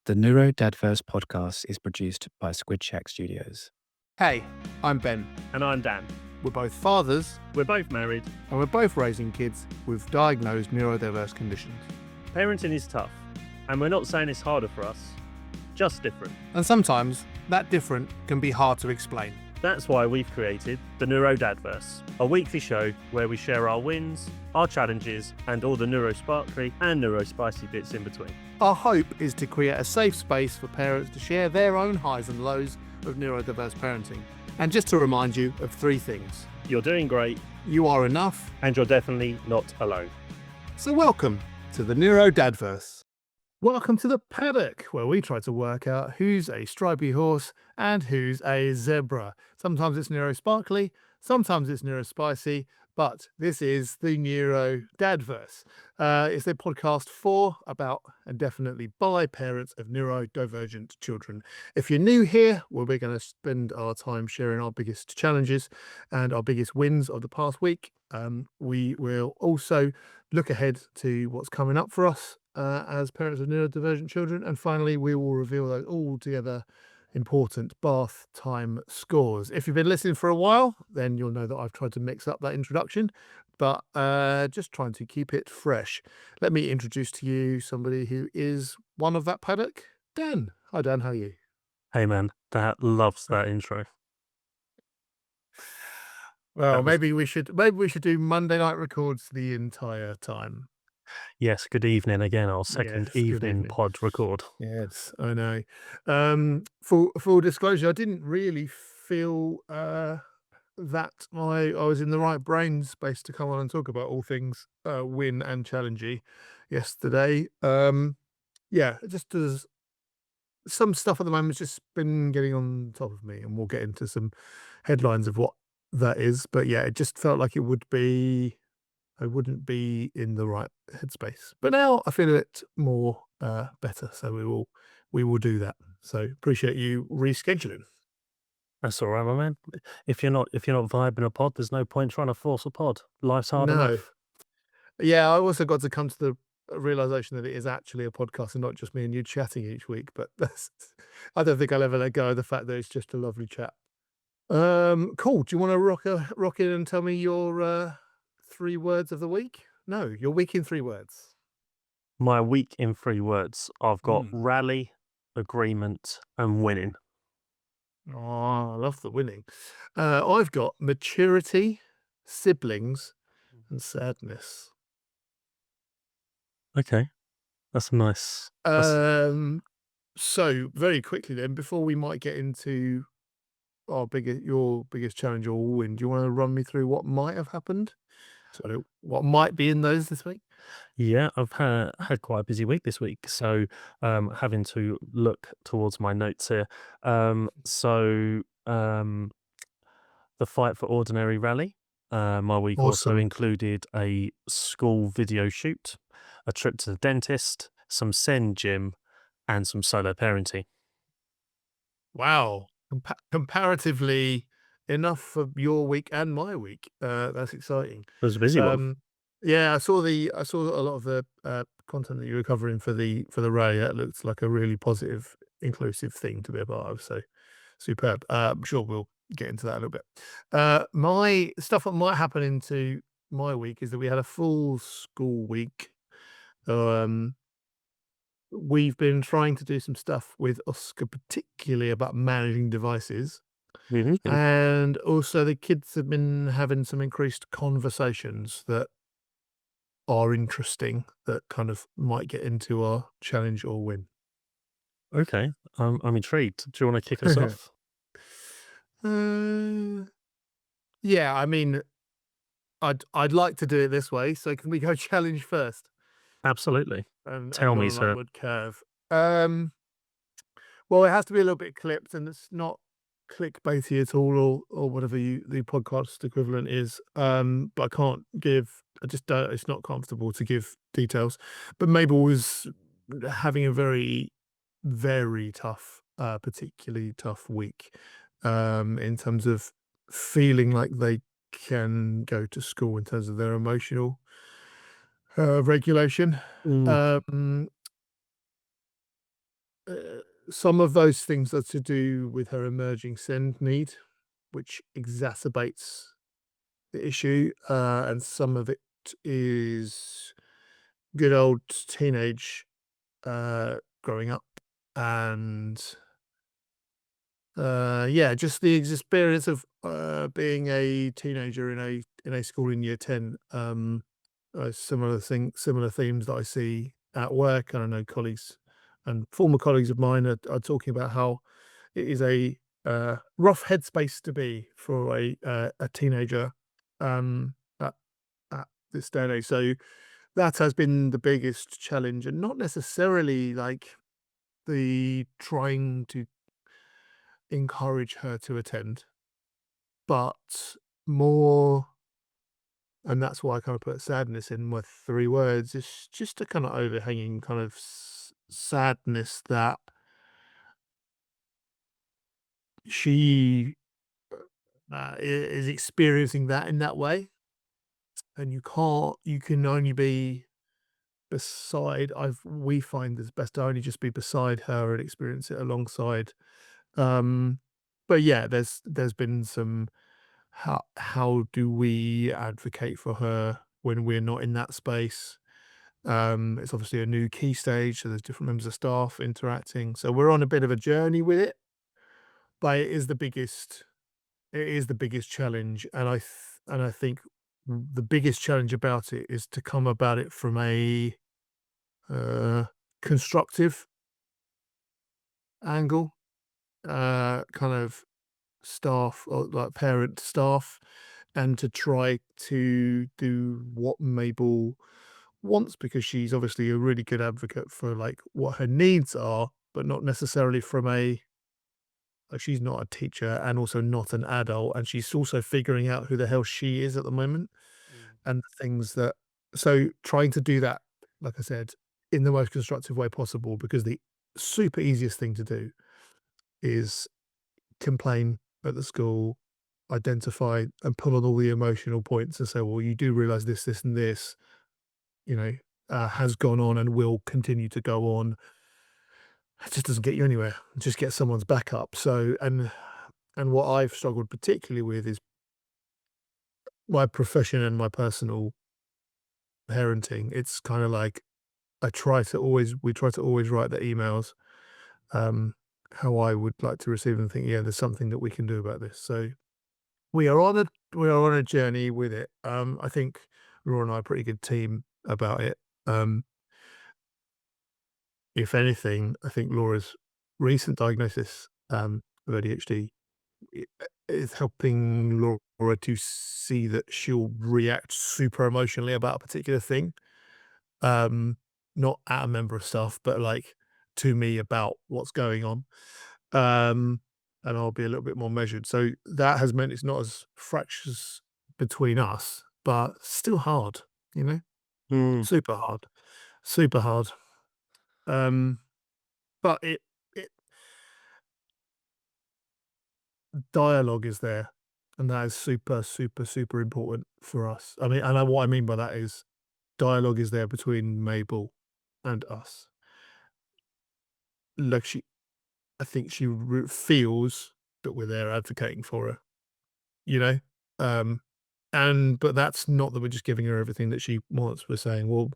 The NeuroDADverse podcast is produced by Squid Shack Studios. Hey, I'm Ben. And I'm Dan. We're both fathers, We're both married. and we're both raising kids with diagnosed neurodiverse conditions. Parenting is tough, and we're not saying it's harder for us, just different. And sometimes that different can be hard to explain. That's why we've created the NeuroDADverse, a weekly show where we share our wins, our challenges, and all the neurosparkly and neurospicy bits in between. Our hope is to create a safe space for parents to share their own highs and lows of neurodiverse parenting. And just to remind you of three things. You're doing great, You are enough. and you're definitely not alone. So welcome to the NeuroDADverse. Welcome to the Paddock, where we try to work out who's a stripy horse and who's a zebra. Sometimes it's neurosparkly, sometimes it's neurospicy, but this is the NeuroDADverse. It's a podcast for, about, and definitely by parents of neurodivergent children. If you're new here, well, we're going to spend our time sharing our biggest challenges and our biggest wins of the past week. We will also look ahead to what's coming up for us as parents of neurodivergent children. And finally, we will reveal those altogether important bath time scores. If you've been listening for a while, then you'll know that I've tried to mix up that introduction, but just trying to keep it fresh. Let me introduce to you somebody who is one of that paddock, Dan. Hi, Dan. How are you? Hey man, Dad loves that intro. Well, That was- maybe we should do Monday night records the entire time. Yes, good evening again, our second Yes, good evening evening. pod record. Yes, I know. Full disclosure, I didn't really feel that I was in the right brain space to come on and talk about all things win and challengey yesterday. Yeah, just as some stuff at the moment's just been getting on top of me, and we'll get into some headlines of what that is. But yeah, it just felt like I wouldn't be in the right headspace. But now I feel a bit more better, so we will do that. So appreciate you rescheduling. That's all right, my man. If you're not vibing a pod, there's no point trying to force a pod. Life's hard No. enough. Yeah, I also got to come to the realization that it is actually a podcast and not just me and you chatting each week. But I don't think I'll ever let go of the fact that it's just a lovely chat. Cool. Do you want to rock in and tell me your 3 words of the week? No, your week in 3 words. My week in 3 words. I've got Mm. rally, agreement, and winning. Oh, I love the winning. I've got maturity, siblings, and sadness. Okay, that's nice. That's- So very quickly then, before we might get into your biggest challenge or win, do you want to run me through what might have happened? So what might be in those this week? Yeah, I've had quite a busy week this week, so having to look towards my notes here. The Fight for Ordinary rally. My week also Awesome. included a school video shoot, a trip to the dentist, some Zen gym, and some solo parenting. Wow. Comparatively enough for your week and my week. That's exciting. It was a busy one. Yeah, I saw a lot of the content that you were covering for the rally. That looks like a really positive, inclusive thing to be a part of. So superb. I'm sure we'll get into that a little bit. My stuff that might happen into my week is that we had a full school week. We've been trying to do some stuff with Oscar, particularly about managing devices. Mhm. And also the kids have been having some increased conversations that are interesting, that kind of might get into our challenge or win. Okay, I'm intrigued. Do you want to kick us off? Yeah, I mean, I'd like to do it this way. So can we go challenge first? Absolutely. And Tell go me, on an sir. upward curve. Well, it has to be a little bit clipped, and it's not clickbaity at all, or whatever the podcast equivalent is. But I can't give. I just don't. It's not comfortable to give details. But Mabel was having a very, very tough, particularly tough week, in terms of feeling like they can go to school in terms of their emotional regulation. Mm. some of those things are to do with her emerging SEND need, which exacerbates the issue, and some of it is good old teenage growing up, and yeah, just the experience of being a teenager in a school in year 10. Similar themes that I see at work, and I know colleagues and former colleagues of mine are talking about how it is a rough headspace to be for a teenager at this day and age. So that has been the biggest challenge, and not necessarily like the trying to encourage her to attend, but more, and that's why I kind of put sadness in my 3 words, it's just a kind of overhanging kind of sadness that she is experiencing that in that way. And you can only be beside, we find it's best to only just be beside her and experience it alongside. Um, but yeah, there's been some, how do we advocate for her when we're not in that space? It's obviously a new key stage, so there's different members of staff interacting. So we're on a bit of a journey with it, but it is the biggest challenge, and I think the biggest challenge about it is to come about it from a constructive angle, kind of staff or like parent staff, and to try to do what Mabel wants, because she's obviously a really good advocate for like what her needs are, but not necessarily from a, like, she's not a teacher and also not an adult, and she's also figuring out who the hell she is at the moment, and the things that, so trying to do that, like I said, in the most constructive way possible, because the super easiest thing to do is complain at the school, identify and pull on all the emotional points and say, well, you do realize this, this, and this, you know, has gone on and will continue to go on. It just doesn't get you anywhere. It just gets someone's back up. So, and what I've struggled particularly with is my profession and my personal parenting. It's kind of like we try to always write the emails, um, how I would like to receive them, think, yeah, there's something that we can do about this. So we are on a journey with it. I think Laura and I are a pretty good team about it. Um, if anything, I think Laura's recent diagnosis of ADHD is helping Laura to see that she'll react super emotionally about a particular thing. Um, Not at a member of staff, but like to me about what's going on. Um, and I'll be a little bit more measured. So that has meant it's not as fractious between us, but still hard, you know, Mm. super hard, super hard. Um, but it dialogue is there, and that is super, super, super important for us. I mean, what I mean by that is dialogue is there between Mabel and us. Like I think she feels that we're there advocating for her, you know? Um, but that's not that we're just giving her everything that she wants. We're saying, well,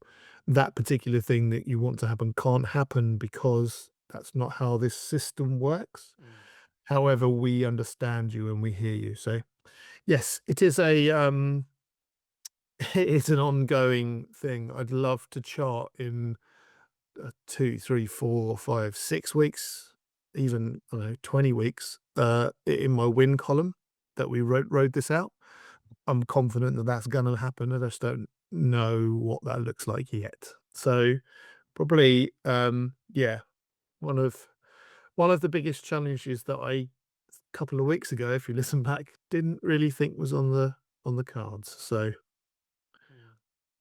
that particular thing that you want to happen can't happen because that's not how this system works. However, we understand you and we hear you. So yes, it is it's an ongoing thing. I'd love to chart in 2, 3, 4, 5, 6 weeks, even, I don't know, 20 weeks, in my win column that we wrote this out. I'm confident that that's gonna happen. I just don't know what that looks like yet. So probably, yeah, one of the biggest challenges that I, couple of weeks ago, if you listen back, didn't really think was on the cards. So,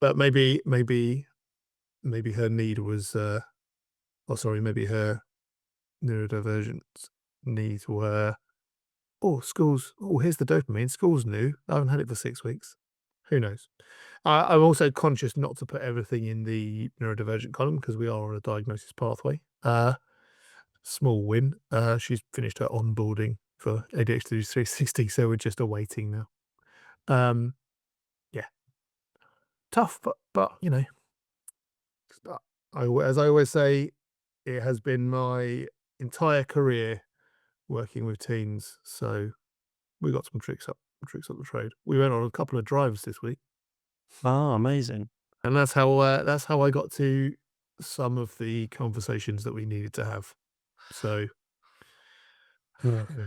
but maybe her need was, oh, sorry, maybe her neurodivergent needs were, oh, school's, oh, here's the dopamine. School's new. I haven't had it for 6 weeks. Who knows? I'm also conscious not to put everything in the neurodivergent column because we are on a diagnosis pathway. small win. She's finished her onboarding for ADHD 360, so we're just awaiting now. Yeah, tough, but as I always say, it has been my entire career working with teens. So we got some tricks up the trade. We went on a couple of drives this week, Oh, amazing. and that's how I got to some of the conversations that we needed to have. So Yeah. yeah.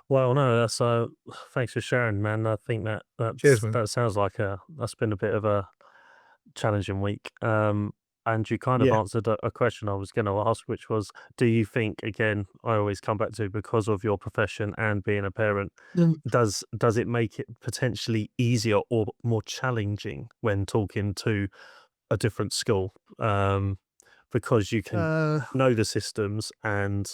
Well, no, that's thanks for sharing, man. I think Cheers, man. that sounds like that's been a bit of a challenging week. And you kind of Yeah. answered a question I was going to ask, which was, do you think, again, I always come back to, because of your profession and being a parent, Mm, does it make it potentially easier or more challenging when talking to a different school? Because you can Uh, know the systems, and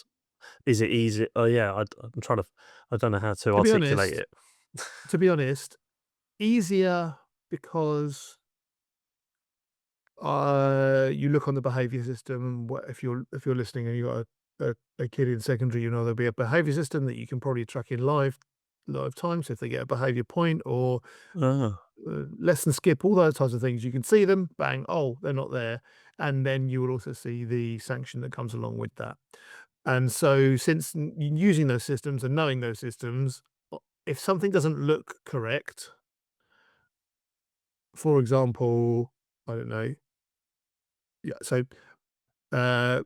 is it easy? Oh yeah, I'm trying to. I don't know how to to be articulate honest, it. to be honest, easier because you look on the behavior system. If you're listening and you got a kid in secondary, there'll be a behavior system that you can probably track in live time. So if they get a behavior point or Oh, lesson skip, all those types of things, you can see them. Bang! Oh, they're not there, and then you will also see the sanction that comes along with that. And so, since using those systems and knowing those systems, if something doesn't look correct, for example, I don't know. Yeah, so uh,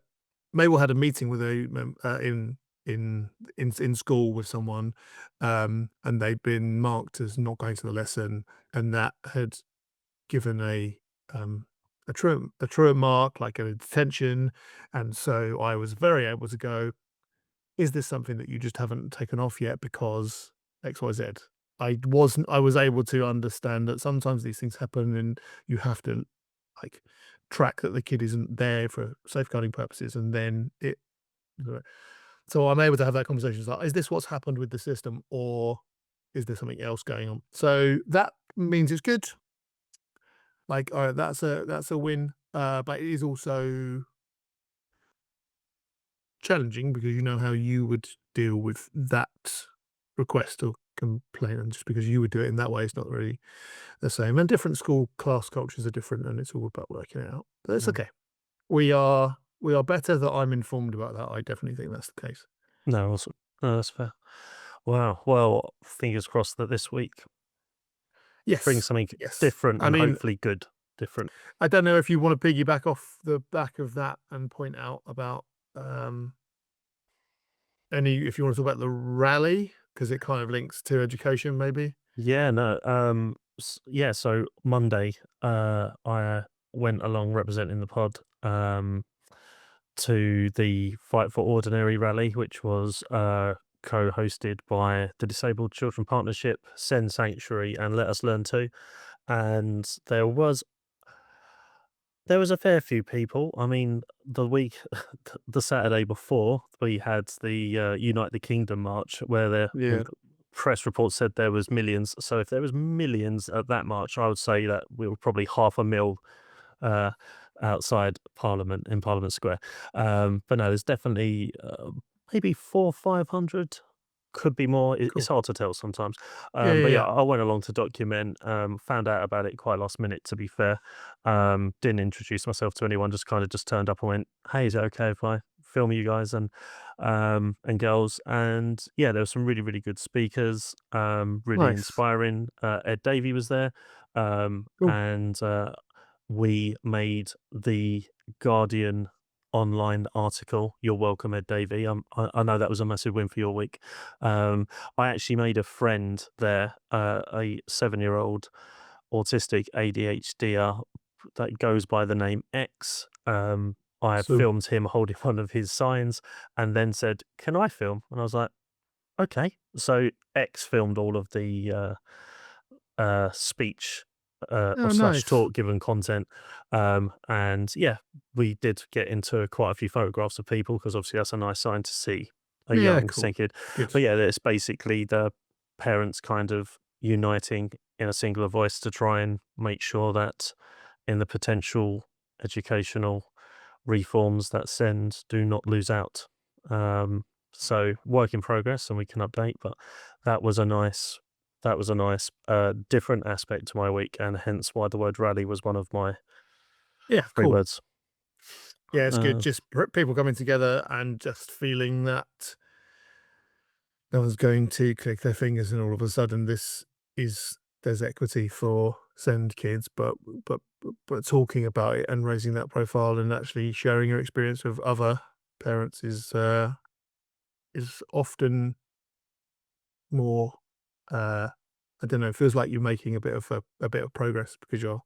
Mabel had a meeting with in school with someone, and they'd been marked as not going to the lesson, and that had given um, a truant mark, like a detention, and so I was very able to go, "Is this something that you just haven't taken off yet because X, Y, Z?" I was able to understand that sometimes these things happen, and you have to like track that the kid isn't there for safeguarding purposes, and then it. So I'm able to have that conversation. It's like, is this what's happened with the system, or is there something else going on? So that means it's good. Like, all right, that's a win. But it is also challenging because you know how you would deal with that request or complaint, and just because you would do it in that way, it's not really the same. And different school class cultures are different, and it's all about working it out. But it's mm. okay. We are better that I'm informed about that. I definitely think that's the case. No, awesome. No, that's fair. Wow. Well, fingers crossed that this week brings Yes, something yes. different I and mean, hopefully good. Different. I don't know if you want to piggyback off the back of that and point out about um, if you want to talk about the rally because it kind of links to education, maybe. Yeah. No. Yeah. So Monday, I went along representing the pod. To the Fight for Ordinary rally, which was co-hosted by the Disabled Children Partnership, Send Sanctuary, and Let Us Learn Too. And there was a fair few people. I mean, the Saturday before, we had the Unite the Kingdom march, where Yeah. the press report said there was millions. So if there was millions at that march, I would say that we were probably 500,000 uh, outside Parliament in Parliament Square. But no, there's definitely maybe 500. Could be more. It's Cool. hard to tell sometimes. Yeah, yeah, But yeah, yeah. I went along to document. Found out about it quite last minute, to be fair. Didn't introduce myself to anyone. Just turned up and went, "Hey, is it okay if I film you guys and girls?" And yeah, there were some really really good speakers. Really Nice. inspiring. Ed Davey was there, Cool. and we made the Guardian online article. You're welcome, Ed Davey. I know that was a massive win for your week. Um, I actually made a friend there, a 7-year-old autistic ADHDer that goes by the name X. I So, filmed him holding one of his signs and then said, "Can I film?" And I was like, "Okay." So X filmed all of the speech or oh, slash nice. talk given content. And yeah, we did get into quite a few photographs of people because obviously that's a nice sign to see a Yeah, young cool. kid. Good. But yeah, it's basically the parents kind of uniting in a singular voice to try and make sure that in the potential educational reforms that send do not lose out. So work in progress, and we can update. But that was a nice different aspect to my week, and hence why the word rally was one of my Yeah, 3 cool. words. Yeah, it's good. Uh, Just people coming together and just feeling that no one's going to click their fingers and all of a sudden there's equity for send kids, but talking about it and raising that profile and actually sharing your experience with other parents is often more I don't know, it feels like you're making a bit of progress because you're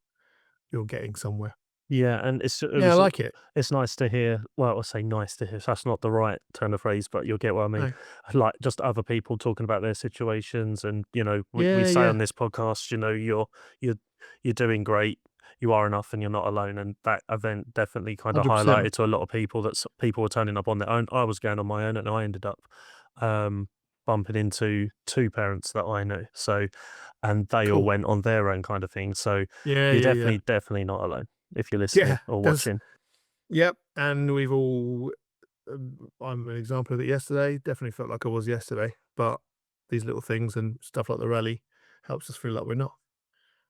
getting somewhere. yeah, and Yeah, I like it. it's nice to hear. Well, I say nice to hear. That's not the right turn of phrase, but you'll get what I mean. No. Like just other people talking about their situations, and we Yeah, say yeah. on this podcast, you're you're doing great. You are enough, and you're not alone. And that event definitely kind of 100%. highlighted to a lot of people that people were turning up on their own. I was going on my own, and I ended up um, bumping into 2 parents that I knew. So, and they all Cool. went on their own kind of thing. So, Yeah, you're yeah, yeah. definitely not alone if you're Yeah, listening or there's watching. yep, and we've all I'm an example of it yesterday, definitely felt like I was yesterday, but these little things and stuff like the rally helps us feel like we're not.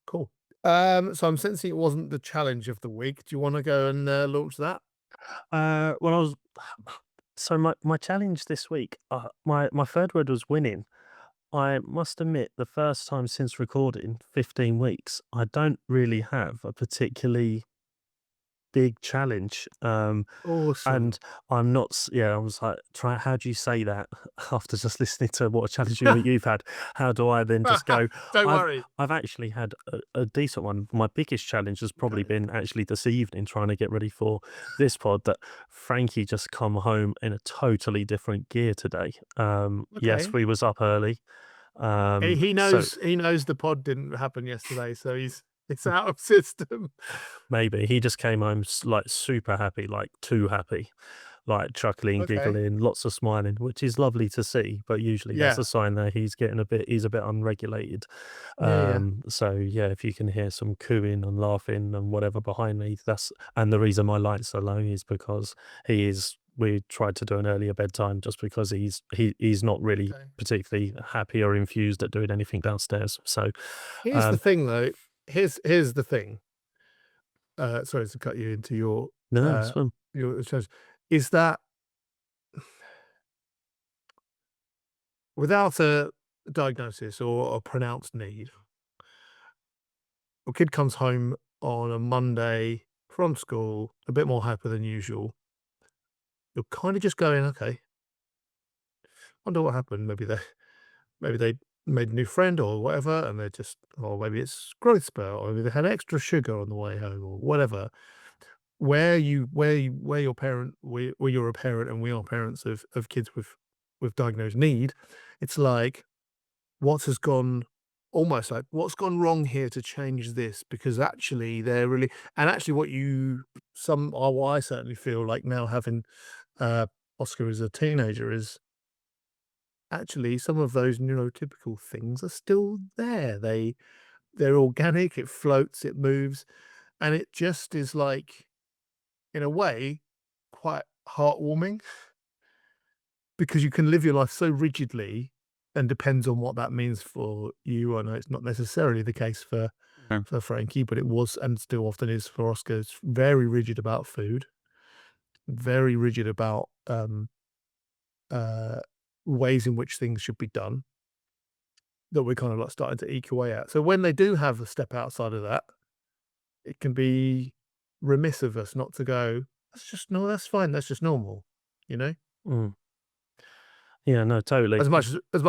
Cool. So I'm sensing it wasn't the challenge of the week. Do you wanna go and, launch that? Well, I was so my challenge this week, my 3rd word was winning. I must admit, the first time since recording 15 weeks, I don't really have a particularly big challenge. Awesome. And I'm not yeah, I was like, "Try how do you say that?" After just listening to what a challenging week you've had. How do I then just go, Don't I've worry. I've actually had a decent one. My biggest challenge has probably Okay. been actually this evening trying to get ready for this pod, that Frankie just come home in a totally different gear today. Yes, Okay. we was up early. So He knows the pod didn't happen yesterday, so it's out of system. maybe he just came home like super happy, like too happy. Like chuckling, Okay. giggling, lots of smiling, which is lovely to see. But usually that's Yeah. a sign that he's a bit unregulated. Yeah, yeah. So yeah, if you can hear some cooing and laughing and whatever behind me, and the reason my lights are low is because we tried to do an earlier bedtime just because he's not really Okay. particularly happy or infused at doing anything downstairs. So Here's the um, thing, though. Here's the thing. Sorry to cut you into no, it's uh, fun. your choice. Is that without a diagnosis or a pronounced need, a kid comes home on a Monday from school, a bit more hyper than usual. You're kind of just going, okay, wonder what happened. Maybe they made a new friend or whatever, and they're just, or maybe it's growth spurt, or maybe they had extra sugar on the way home, or whatever. Where your parent, where you're a parent, and we are parents of kids with diagnosed need, it's like what has gone almost like what's gone wrong here to change this because actually they're really and actually what you some or what I certainly feel like now having Oscar as a teenager is actually some of those neurotypical things are still there. They're organic, it floats, it moves, and it just is like in a way quite heartwarming because you can live your life so rigidly and depends on what that means for you. I know it's not necessarily the case Okay. for Frankie, but it was and still often is for Oscar. It's very rigid about food, very rigid about uh, ways in which things should be done that we're kind of like starting to eke away at. So when they do have a step outside of that, it can be remiss of us not to go, that's just no, that's fine. That's just normal, you know? Mm. Yeah, no, totally. As much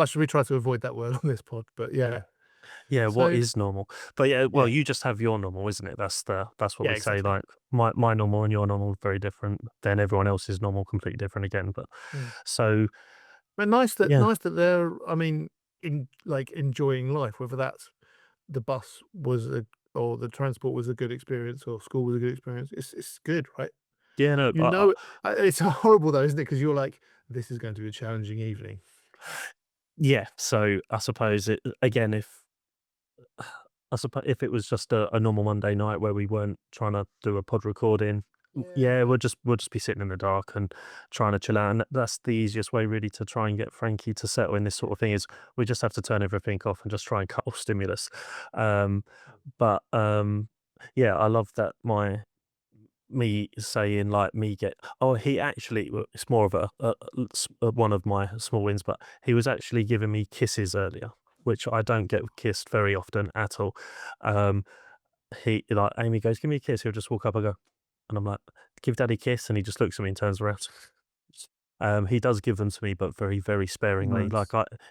as we try to avoid that word on this pod, but yeah. Yeah, what So is normal? But yeah, well, yeah, you just have your normal, isn't it? That's what yeah, we say. exactly. Like my normal and your normal are very different. Then everyone else's normal completely different again. But Mm. so But yeah, nice that they're, I mean, in like enjoying life, whether that's the bus was a or the transport was a good experience or school was a good experience. It's good, right? yeah, no, You know, it's horrible though, isn't it? Because you're like, this is going to be a challenging evening. yeah. So I suppose it again. If I suppose if it was just a normal Monday night where we weren't trying to do a pod recording, Yeah, we'll just be sitting in the dark and trying to chill out, and that's the easiest way really to try and get Frankie to settle in this sort of thing is we just have to turn everything off and just try and cut off stimulus. Um, but yeah, I love that me saying like me get he actually it's more of one of my small wins, but he was actually giving me kisses earlier, which I don't get kissed very often at all. Um, he like Amy goes, "Give me a kiss." He'll just walk up. I go, and I'm like, "Give daddy a kiss," and he just looks at me and turns around. He does give them to me, but very, very sparingly. Nice.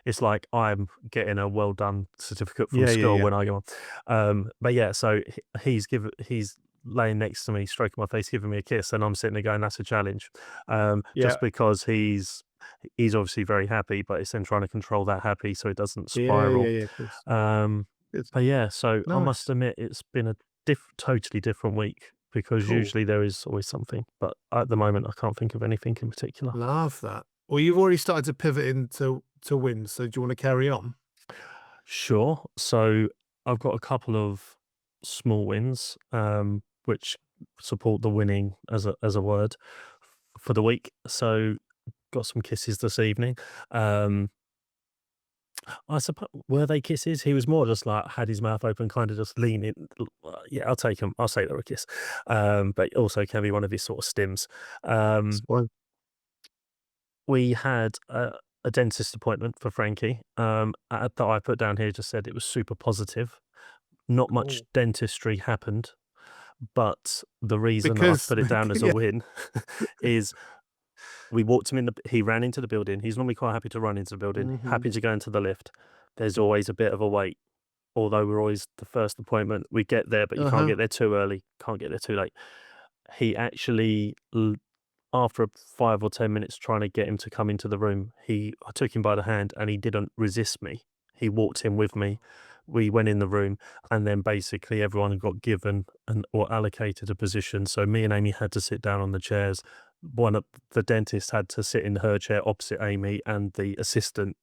It's like I'm getting a well done certificate from Yeah, yeah, school yeah. when I go on. But yeah, so he's laying next to me, stroking my face, giving me a kiss, and I'm sitting there going, "That's a challenge," Yeah. just because he's obviously very happy, but it's then trying to control that happy so it doesn't Yeah, yeah, spiral. yeah, of course. Um, It's but yeah, so I nice. must admit it's been a totally different week because Cool. usually there is always something, but at the moment I can't think of anything in particular. Love that. Well, you've already started to pivot into wins, so do you want to carry on? Sure. So I've got a couple of small wins, which support the winning as a word for the week. So got some kisses this evening. I suppose were they kisses? He was more just like had his mouth open, kind of just leaning. Yeah, I'll take him. I'll say they're a kiss. But also can be one of his sort of stims. It's Um, fine. we had a dentist appointment for Frankie. That I put down here just said it was super positive. Not much Cool. dentistry happened, but the reason I've Because put it down as a yeah. win is we walked him he ran into the building. He's normally quite happy to run into the building, Mhm. happy to go into the lift. There's always a bit of a wait. Although we're always the first appointment, we get there, but you can't Uh-huh. get there too early, can't get there too late. He actually, after 5 or 10 minutes trying to get him to come into the room, I took him by the hand and he didn't resist me. He walked in with me. We went in the room, and then basically everyone got given or allocated a position. So me and Amy had to sit down on the chairs. The dentist had to sit in her chair opposite Amy, and the assistant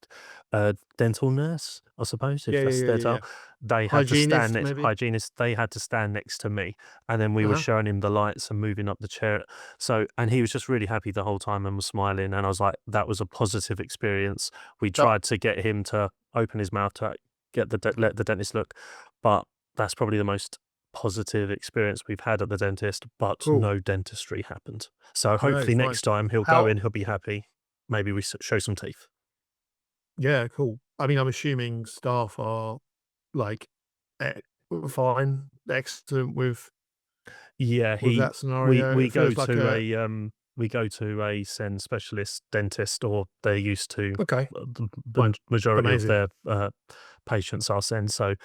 dental nurse, I suppose, if Yeah, yeah, that's yeah, their yeah, yeah. title, they had to stand Hygienist, next. maybe? Hygienist, they had to stand next to me, and then we were Uh-huh. showing him the lights and moving up the chair. So, and he was just really happy the whole time and was smiling. And I was like, that was a positive experience. We That tried to get him to open his mouth to let the dentist look, but that's probably the most positive experience we've had at the dentist, but cool. no dentistry happened. So No, hopefully fine. next time he'll go How in, he'll be happy. Maybe we show some teeth. Yeah, cool. I mean, I'm assuming staff are, like, eh, fine, excellent Yeah, with he that scenario. we It go feels like to a a SEN specialist dentist, or they're used to okay, the fine. majority of Amazing. their patients are SEN. So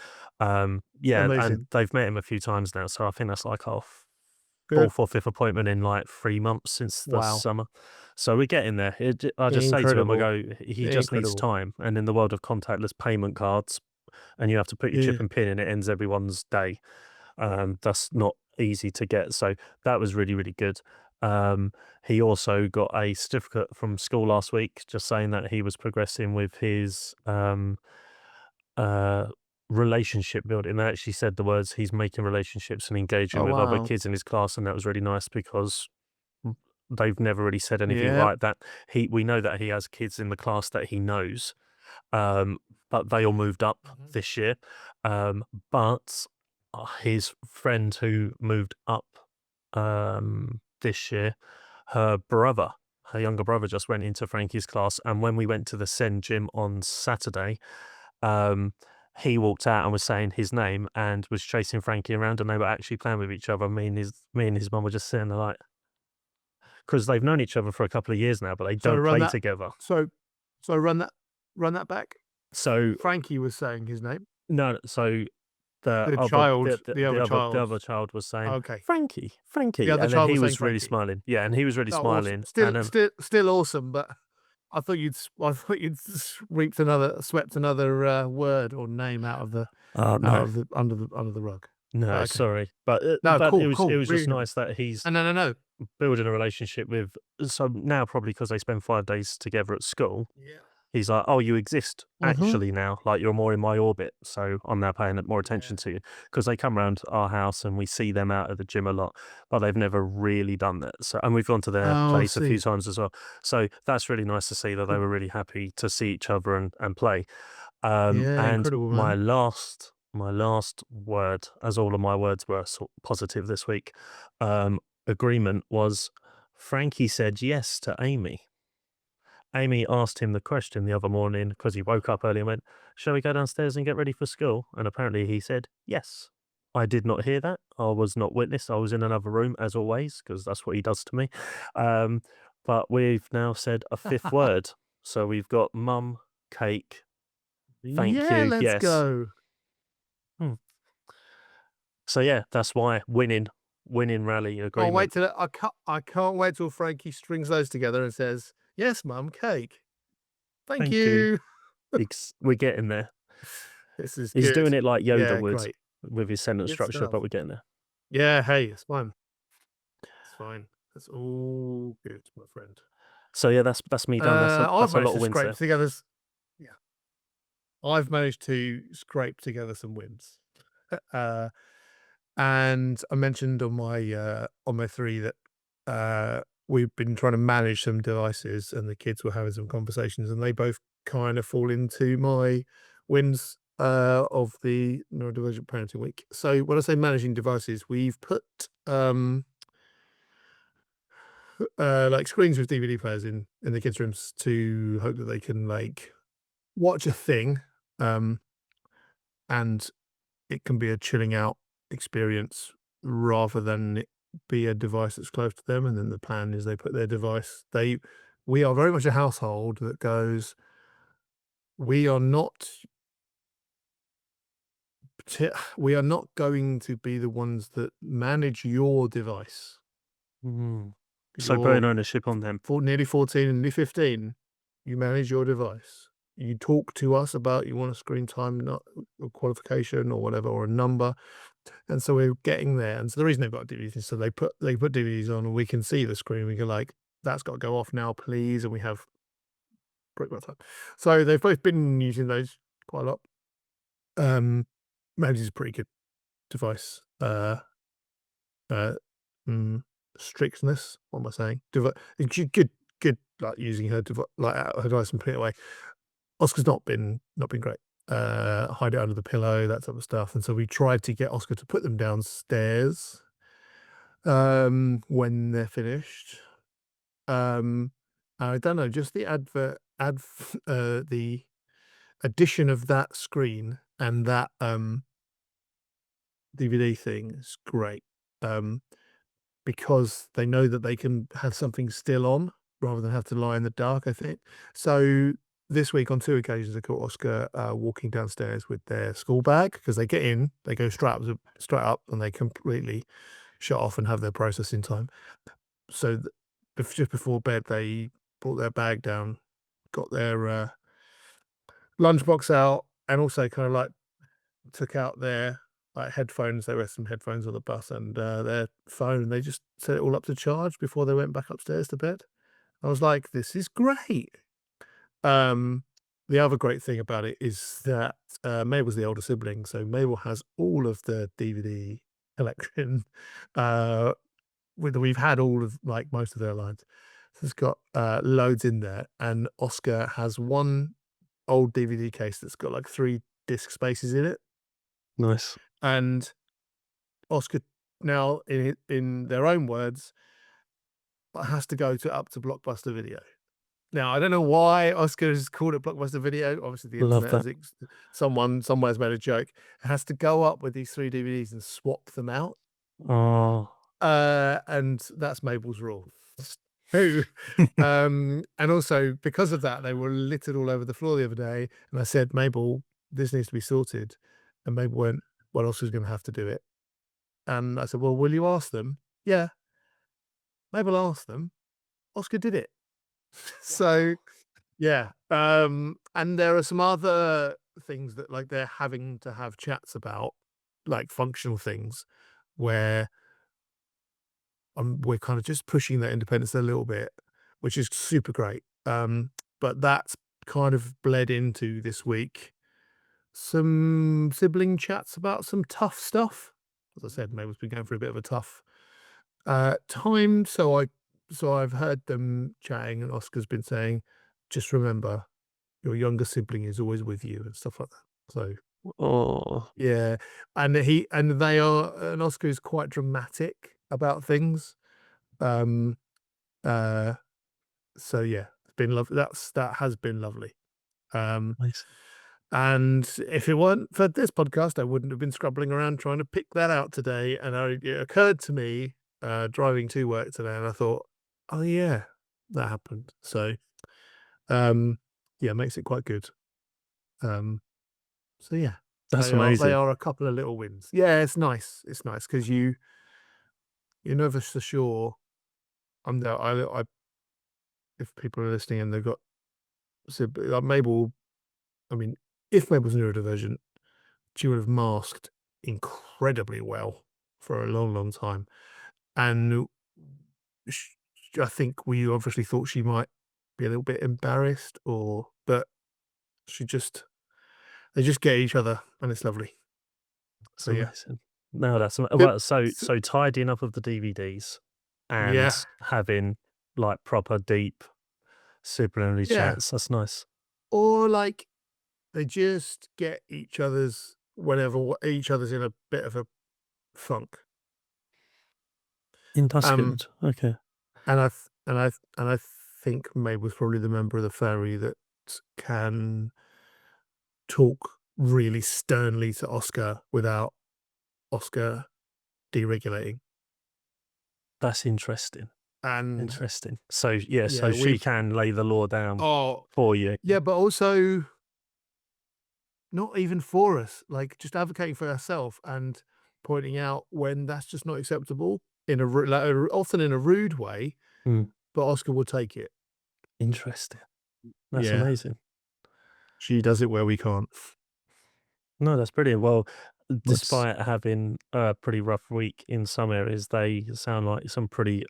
yeah, and Amazing. they've met him a few times now. So I think that's like our Good. fourth or fifth appointment in like 3 months since the Wow. summer. So we're getting there. I just say to him, I Incredible. go, he just needs Incredible. time. And in the world of contactless payment cards, and you have to put your Yeah. chip and pin in, it ends everyone's day. That's not easy to get. So that was really, really good. He also got a certificate from school last week, just saying that he was progressing with his uh, relationship building. They actually said the words, he's making relationships and engaging Oh, with other wow. kids in his class. And that was really nice because they've never really said anything Yep. like that. We know that he has kids in the class that he knows, um, but they all moved up Mhm. this year. But his friend who moved up this year, her younger brother just went into Frankie's class. And when we went to the Sen gym on Saturday, um, he walked out and was saying his name and was chasing Frankie around, and they were actually playing with each other. Me and his mum were just sitting there like, because they've known each other for a couple of years now, but they So don't run play that together. so so run that back. So Frankie was saying his name. no, so The child, the child. other child was saying, Okay. "Frankie, The Frankie," other and then child he was saying was really Frankie. smiling. Yeah, and he was really Oh, awesome. smiling, and Still awesome, but I thought you'd swept another, word or name oh out no, of the under the rug. no, Okay. sorry, No, but cool, it cool. was just Really nice that he's no, no, no. building a relationship with. So now probably because they spend 5 days together at school, Yeah. He's like, "Oh, you exist Mhm. actually now. Like you're more in my orbit, so I'm now paying more Yeah. attention to you." Because they come around our house and we see them out at the gym a lot, but they've never really done that. So, and we've gone to their Oh, I place a few see. times as well. So that's really nice to see that they Cool. were really happy to see each other and play. Yeah, And incredible, my man. last word, as all of my words were positive this week, agreement was Frankie said yes to Amy. Amy asked him the question the other morning because he woke up early and went, "Shall we go downstairs and get ready for school?" And apparently he said yes. I did not hear that. I was not witness. I was in another room as always because that's what he does to me. Um, but we've now said a fifth word. So we've got mum, cake, thank Yeah, you, let's yes. go. Hmm. So yeah, that's why winning rally Can't wait agreement. till I can't wait till Frankie strings those together and says, "Yes, mum, cake. Thank Thank you. you." We're getting there. This is He's good. doing it like Yoda Yeah, would great. with his sentence Good structure, stuff. but we're getting there. Yeah, hey, it's fine. It's fine. That's all good, my friend. So yeah, that's me done. I've That's a managed lot to of wins scrape there. together. Yeah, I've managed to scrape together some wins. Uh, and I mentioned on my three that we've been trying to manage some devices, and the kids were having some conversations, and they both kind of fall into my wins of the neurodivergent parenting week. So when I say managing devices, we've put like screens with DVD players in the kids' rooms to hope that they can like watch a thing, um, and it can be a chilling out experience rather than it be a device that's close to them. And then the plan is they put their device. We are very much a household that goes. We are not. We are not going to be the ones that manage your device. Mm. So You're putting ownership on them. nearly 14 and nearly 15. You manage your device. You talk to us about you want a screen time not a qualification or whatever or a number. And so we're getting there. And so the reason they've got DVDs is so they put DVDs on and we can see the screen. We go like, that's got to go off now, please. And we have pretty much time. So they've both been using those quite a lot. Maybe it's a pretty good device. Uh, mm, strictness. What am I saying? Good, like using her her device and putting it away. Oscar's not been great. Hide it under the pillow, that type of stuff. And so we tried to get Oscar to put them downstairs when they're finished. I don't know, just the addition of that screen and that DVD thing is great. Because they know that they can have something still on rather than have to lie in the dark, I think. So this week on 2 occasions, I caught Oscar walking downstairs with their school bag because they get in, they go straight up, and they completely shut off and have their processing time. So just before bed, they brought their bag down, got their lunchbox out, and also kind of like took out their like headphones. They wear some headphones on the bus and their phone. They just set it all up to charge before they went back upstairs to bed. I was like, this is great. Um, the other great thing about it is that Mabel's the older sibling, so Mabel has all of the DVD collection. We've had all of like most of their lines. So it's got loads in there, and Oscar has one old DVD case that's got like 3 disc spaces in it, Nice. and Oscar now, in their own words, has to go up to Blockbuster Video. Now, I don't know why Oscar has called it Blockbuster Video. Obviously, the Love internet that. someone somewhere's made a joke. It has to go up with these 3 DVDs and swap them out. Oh. And that's Mabel's rule. Who, and also because of that, they were littered all over the floor the other day. And I said, Mabel, this needs to be sorted. And Mabel went, well, Oscar's going to have to do it. And I said, well, will you ask them? Yeah. Mabel asked them. Oscar did it. So, yeah. And there are some other things that like they're having to have chats about, like functional things, where we're kind of just pushing that independence a little bit, which is super great. But that's kind of bled into this week some sibling chats about some tough stuff. As I said, Mabel's been going through a bit of a tough time, so I've heard them chatting, and Oscar's been saying, "Just remember, your younger sibling is always with you," and stuff like that. So Oh, yeah, and Oscar is quite dramatic about things. Um, uh, so yeah, it's been lovely. That has been lovely. Um, nice. and if it weren't for this podcast, I wouldn't have been scrabbling around trying to pick that out today. And it occurred to me driving to work today, and I thought, oh yeah, that happened. So yeah, makes it quite good. So yeah, That's they amazing. are a couple of little wins. Yeah, it's nice. It's nice because you're never so sure. I if people are listening and they've got Mabel, I mean, if Mabel's neurodivergent, she would have masked incredibly well for a long, long time. And sh I think we obviously thought she might be a little bit embarrassed but she just they just get each other, and it's lovely. That's So yeah. amazing. No, that's Yep. well. So tidying up of the DVDs and Yeah. having like proper deep sibling Yeah. chats. That's nice. Or, like, they just get each other's whenever each other's in a bit of a funk. That's Um, good. Okay. and I th and I think Mabel's probably the member of the family that can talk really sternly to Oscar without Oscar deregulating. That's interesting. And Interesting. So yeah, so yeah, she we've can lay the law down oh, for you. yeah, but also not even for us, like, just advocating for herself and pointing out when that's just not acceptable in often in a rude way, Mm, but Oscar will take it. interesting. That's Yeah, amazing. she does it where we can't. No, that's brilliant. Well, What's despite having a pretty rough week in some areas, they sound like some pretty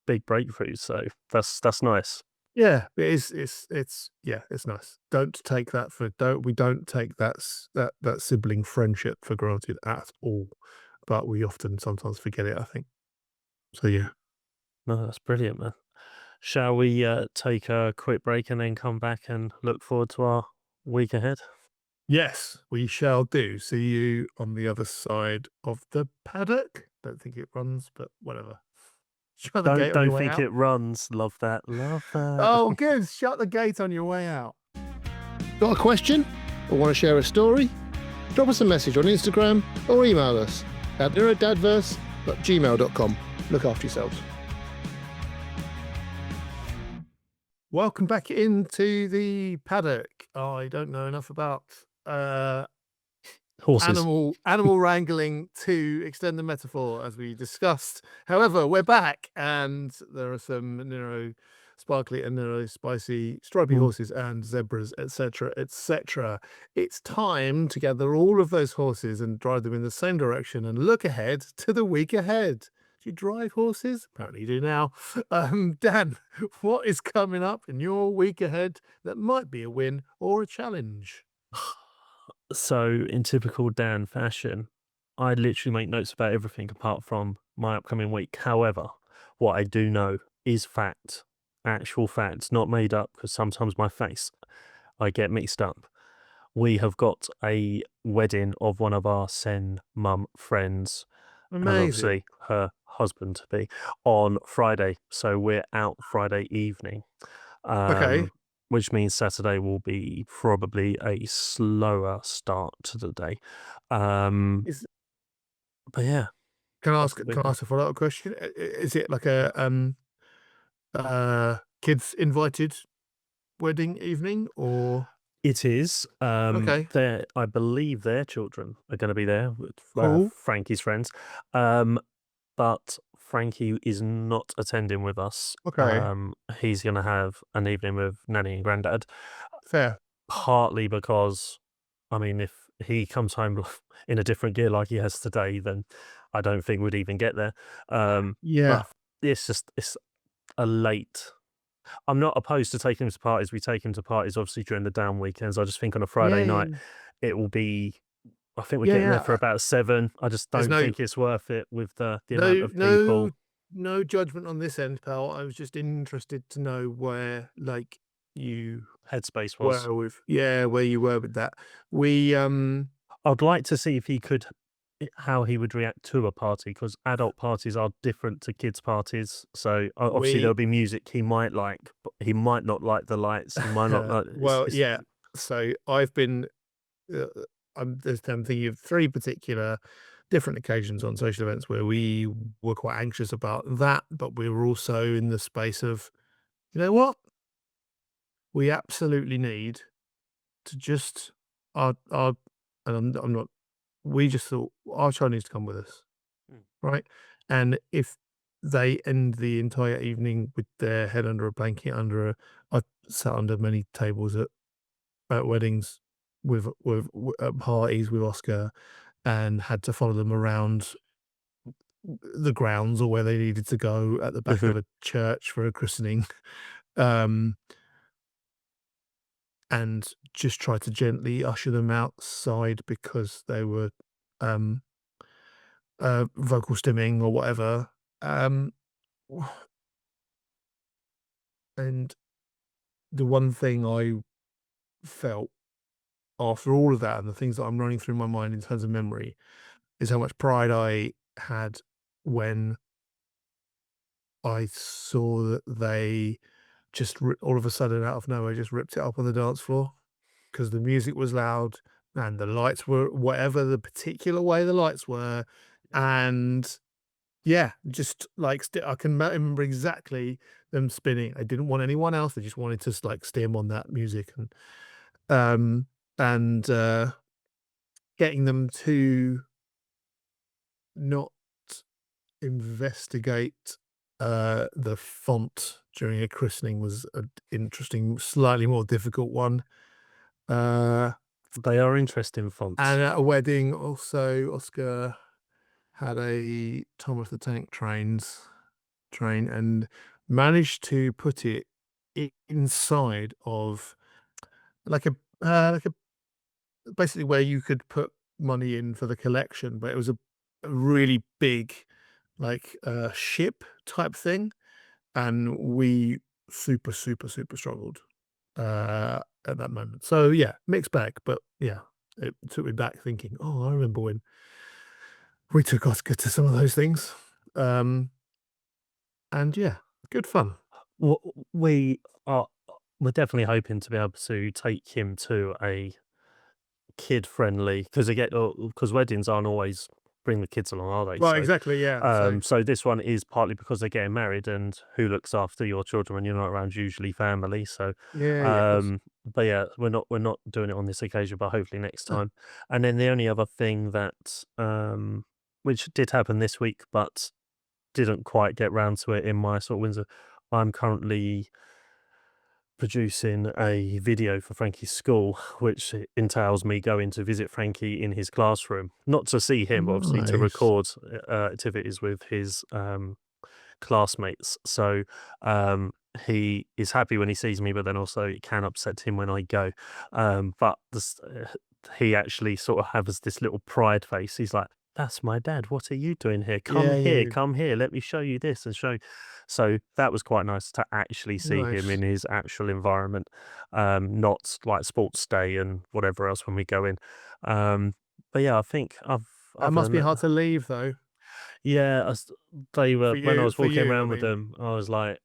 big breakthroughs. So that's nice. Yeah, it is. It's yeah, it's nice. Don't take that for don't take that sibling friendship for granted at all, but we often sometimes forget it, I think. So yeah. No, that's brilliant, man. Shall we take a quick break and then come back and look forward to our week ahead? Yes, we shall do. See you on the other side of the paddock. Don't think it runs, but whatever. Shut the gate on Don't your way think out. it runs. Love that. Love that. Oh, good. Shut the gate on your way out. Got a question or want to share a story? Drop us a message on Instagram or email us at NeuroDADverse@gmail.com. Look after yourselves. Welcome back into the paddock. I don't know enough about Horses. animal wrangling to extend the metaphor, as we discussed. However, we're back, and there are some neuro sparkly and neuro spicy stripy Mm. horses and zebras, etc., etc. It's time to gather all of those horses and drive them in the same direction and look ahead to the week ahead. Do you drive horses? Apparently you do now. Dan, what is coming up in your week ahead that might be a win or a challenge? So, in typical Dan fashion, I literally make notes about everything apart from my upcoming week. However, what I do know is fact, actual facts, not made up, because sometimes my face, I get mixed up. We have got a wedding of one of our Sen mum friends, and Amazing. obviously her husband to be on Friday. So we're out Friday evening. Okay. Which means Saturday will be probably a slower start to the day. Um, Is but yeah, Can I that's ask the can big I one. ask a follow-up question? Is it like a kids invited wedding evening or It is. okay, I believe their children are going to be there with cool. Frankie's friends. Um, but Frankie is not attending with us. Okay, He's going to have an evening with Nanny and Granddad, fair. partly because, I mean, if he comes home in a different gear like he has today, then I don't think we'd even get there. Yeah. But it's a late I'm not opposed to taking him to parties. We take him to parties obviously during the down weekends. I just think on a Yeah, Friday yeah, night, yeah. it will be I think we're Yeah, getting yeah. there for about 7. I just There's don't think it's worth it with the amount no of no people. no judgment on this end, pal. I was just interested to know where, you Headspace was. were with where you were with that. We, I'd like to see if he could how he would react to a party because adult parties are different to kids' parties. So, obviously, there'll we be music he might like, but he might not like the lights. He might not like well, it's yeah. So I've been, uh, I'm thinking of 3 particular different occasions on social events where we were quite anxious about that, but we were also in the space of, "You know what? We absolutely need to just our" and I'm not we just thought, "Our child needs to come with us." Mm. Right? And if they end the entire evening with their head under a blanket under a I've sat under many tables at weddings at parties with Oscar and had to follow them around the grounds or where they needed to go at the back Mhm. of a church for a christening, um, and just try to gently usher them outside because they were, um, vocal stimming or whatever, and the one thing I felt after all of that and the things that I'm running through my mind in terms of memory is how much pride I had when I saw that they just all of a sudden out of nowhere just ripped it up on the dance floor because the music was loud and the lights were whatever the particular way the lights were, and yeah, just I can remember exactly them spinning. I didn't want anyone else. They just wanted to stim on that music um and getting them to not investigate the font during a christening was an interesting, slightly more difficult one. Uh They are interesting and fonts. at a wedding also Oscar had a Thomas the Tank train and managed to put it inside of like a like a basically where you could put money in for the collection, but it was a really big ship type thing, and we super super super struggled at that moment. So yeah, mixed bag, but yeah, it took me back thinking, oh, I remember when we took Oscar to some of those things. Um, and yeah, good fun. W we are we're definitely hoping to be able to take him to a kid-friendly because again, because weddings aren't always bring the kids along, are they? Well, So, exactly, yeah. So so this one is partly because they're getting married, and who looks after your children when you're not around? Usually family. So, yeah, yeah, of course. but yeah, we're not doing it on this occasion, but hopefully next Oh, time. And then the only other thing that, which did happen this week, but didn't quite get round to it in my sort of Windsor. I'm currently producing a video for Frankie's school, which entails me going to visit Frankie in his classroom, not to see him, but obviously to nice. record activities with his classmates. So he is happy when he sees me, but then also it can upset him when I go. But he actually sort of has this little pride face. He's like, "That's my dad. What are you doing here? Come Yeah, here, yeah, come here. Let me show you this and show." So that was quite nice to actually see him nice. in his actual environment, not like sports day and whatever else when we go in. But yeah, I think I've That other must than be that, hard to leave though, yeah, they were when I was for walking you, I around with mean. them, I was like,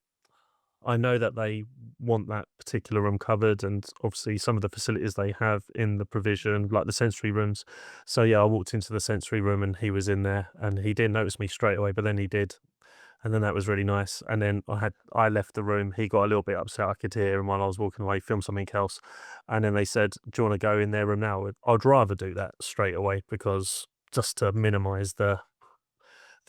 I know that they want that particular room covered, and obviously some of the facilities they have in the provision, like the sensory rooms. So yeah, I walked into the sensory room and he was in there, and he didn't notice me straight away, but then he did, and then that was really nice. And then I left the room. He got a little bit upset. I could hear him while I was walking away, film something else, and then they said, "Do you want to go in their room now?" I'd rather do that straight away because just to minimise the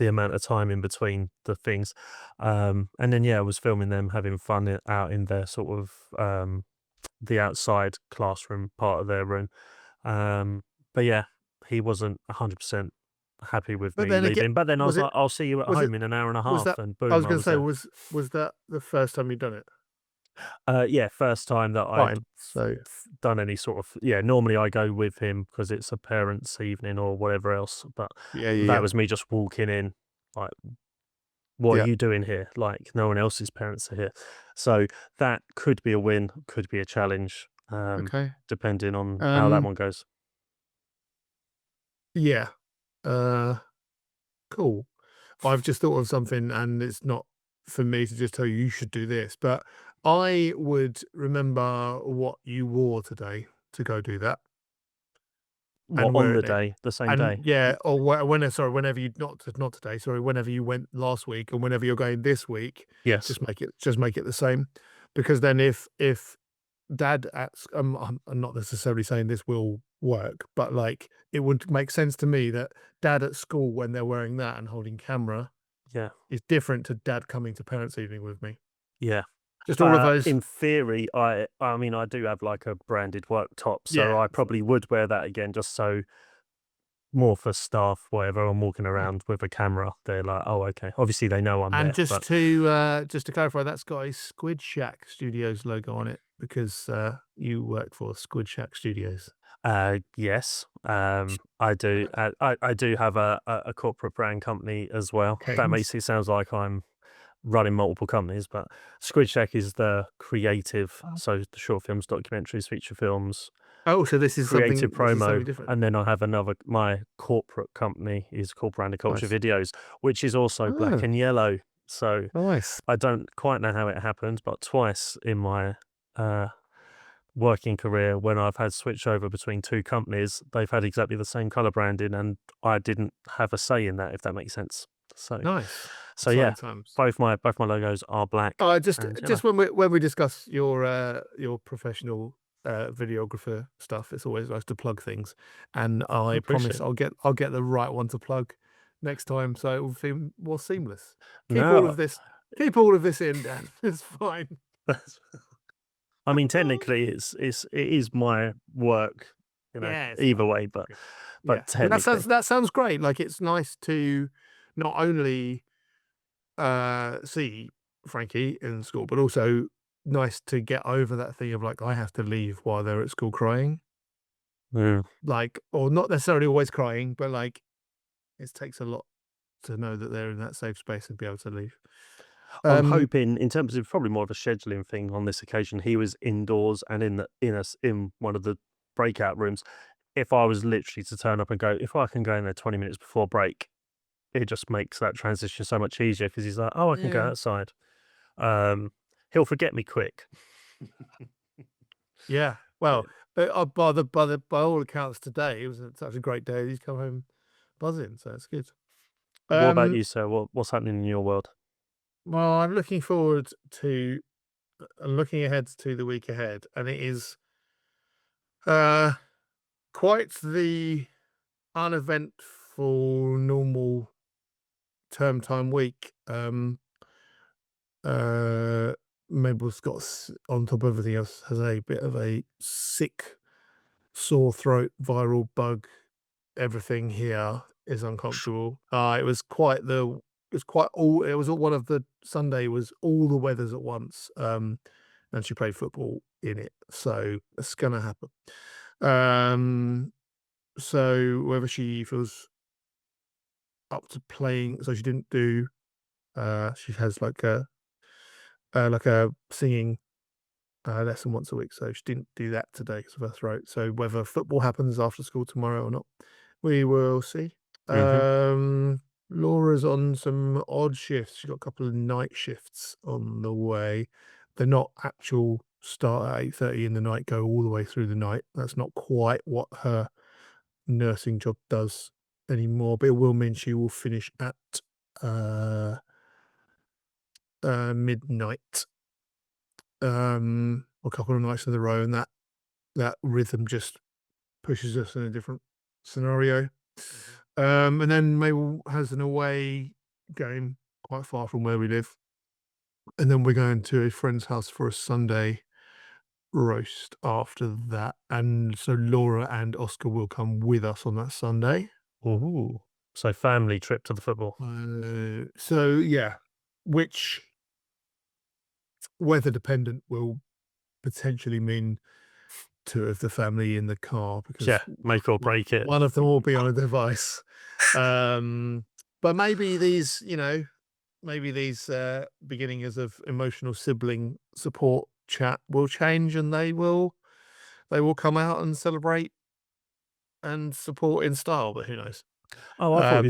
amount of time in between the things. And then yeah, I was filming them having fun out in their sort of the outside classroom part of their room. But yeah, he wasn't 100% happy with But me then again, leaving. But then I was was it like, "I'll see you at was it home in an hour and a was half," that and I was boom, I gonna was say, there. was that the first time you'd done it? Yeah, first time that I'd Fine. So done any sort of normally I go with him because it's a parents' evening or whatever else, but yeah, yeah, that yeah, was me just walking in, like, "What are yeah. you doing here?" Like, no one else's parents are here. So, that could be a win, could be a challenge, Okay. depending on how that Um. one goes. Yeah. Uh. Cool. I've just thought of something, and it's not for me to just tell you you should do this, but I would remember what you wore today to go do that What, and on wear the it day, the same and day? yeah, or whenever, sorry, whenever you not today, sorry, whenever you went last week and whenever you're going this week, Yes. just make it the same, because then if dad at I'm not necessarily saying this will work, but like it would make sense to me that dad at school when they're wearing that and holding camera Yeah. is different to dad coming to parents' evening with me. Yeah. Just all of those. In theory, I mean, I do have, like, a branded work top, so Yeah. I probably would wear that again just so more for staff, whatever, I'm walking Yeah. around with a camera, they're like, "Oh, okay." Obviously, they know I'm And there, but, just to clarify, that's got a Squid Shack Studios logo on it because you work for Squid Shack Studios. yes, I do, I do have a corporate brand company as well. Okay. That makes it sounds like I'm running multiple companies, but Squid Shack is the creative, so the short films, documentaries, feature films, Oh, so creative this is something promo, different. and then I have another my corporate company is called Brand and Culture Nice. Videos, which is also black Oh, and yellow. So nice. I don't quite know how it happened, but twice in my uh, working career, when I've had switch over between two companies, they've had exactly the same color branding, and I didn't have a say in that, if that makes sense. So, Nice. yeah, Exciting times. both my logos are black and yellow. Just when we discuss your professional videographer stuff, it's always nice to plug things, and I I promise appreciate it. I'll get the right one to plug next time, so it will feel more seamless. No, Keep all of this in, Dan. It's fine. I mean, technically, it is my work, Yeah, it's either fine. way, Okay. but Yeah, but technically, that sounds great. Like it's nice to not only see Frankie in school, but also nice to get over that thing of like I have to leave while they're at school crying. mm. Like, or not necessarily always crying, but like it takes a lot to know that they're in that safe space and be able to leave. I'm Um, hoping, in terms of probably more of a scheduling thing on this occasion, he was indoors and in one of the breakout rooms. If I was literally to turn up and go, if I can go in there 20 minutes before break, it just makes that transition so much easier because he's like, "Oh, I can go yeah, outside." Um, he'll forget me quick. yeah. Yeah. Well, by all accounts today, it was such a great day. He's come home buzzing, so it's good. What about Um, you, sir? What's happening in your world? well, I'm looking forward to looking ahead to the week ahead, and it is uh quite the uneventful normal term time week. Uh, Mabel's got on top of everything else has a bit of a sick sore throat, viral bug. Everything here is uncomfortable. It was quite all. It was all one of the Sunday was all the weathers at once. And she played football in it, so it's gonna happen. Um, so whether she feels up to playing, so she didn't do. She has like a singing lesson once a week, so she didn't do that today because of her throat. So whether football happens after school tomorrow or not, we will see. Mhm. Laura's on some odd shifts. She's got a couple of night shifts on the way. They're not actual start at 8:30 in the night, go all the way through the night. That's not quite what her nursing job does anymore, but it will mean she will finish at uh, midnight, a couple of nights in a row, and that rhythm just pushes us in a different scenario. Mhm. And then Mabel has an away game quite far from where we live, and then we're going to a friend's house for a Sunday roast after that, and so Laura and Oscar will come with us on that Sunday. Ooh. So family trip to the football. So yeah, which weather dependent will potentially mean 2 of the family in the car because Yeah, make or break it. one of them will be on a device. But maybe these, beginnings of emotional sibling support chat will change, and they will come out and celebrate and support in style. But who knows? Oh, Um,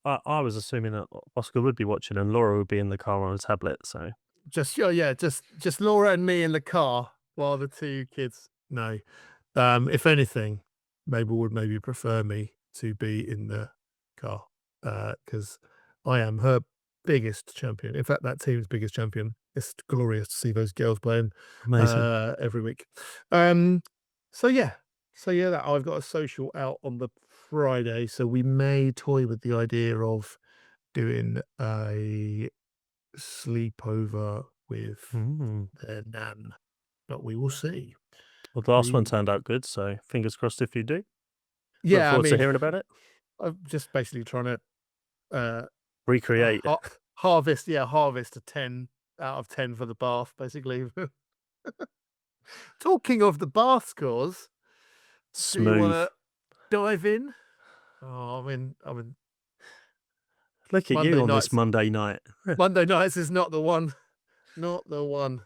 I was assuming that Oscar would be watching and Laura would be in the car on a tablet. So just Laura and me in the car while the 2 kids. No, if anything, Mabel would maybe prefer me to be in the car because I am her biggest champion. In fact, that team's biggest champion. It's glorious to see those girls playing amazing. every week. Um, so yeah, that I've got a social out on the Friday, so we may toy with the idea of doing a sleepover with Mm. their nan, but we will see. Well, the last one We, turned out good, so fingers crossed if you do. Look yeah, I forward to mean, hearing about it. I'm just basically trying to uh, Recreate. harvest a 10 out of 10 for the bath, basically. Talking of the bath scores, do you want Smooth. to dive in? Oh, I mean, Look at you Monday on this nights. Monday night. Monday nights is not the one. Not the one.